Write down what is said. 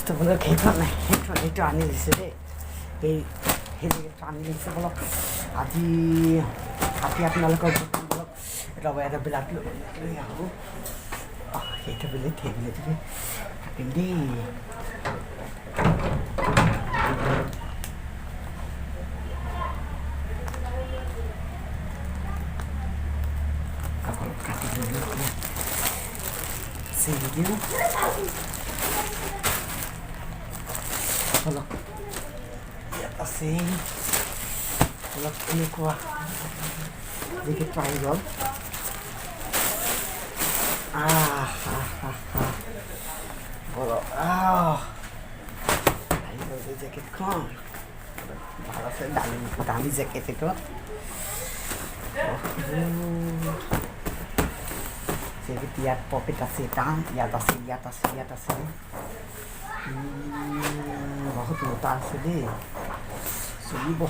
বস্তুবিলাক সেইটো আনি দিছে দেই সেই জেকেটটো আনি দিছে বলক আজি কাটি আপোনালোকৰ বস্তুবিলাক এটা বিলাক লৈ আহোঁ সেইটো বেলেগ সেই বেলেগ কাটিম দেই কাটি দিলোঁ চেৰি দিওঁ অলপ ইয়াত আছে অলপ এনেকুৱা জেকেটটো আহি গ'ল আহি গ'ল এই জেকেটখন ভাল আছে দামী জেকেট এইটো জেকেট ইয়াত পকেট আছে টান ইয়াত আছে বহুত মোটা আছে দেই চলিব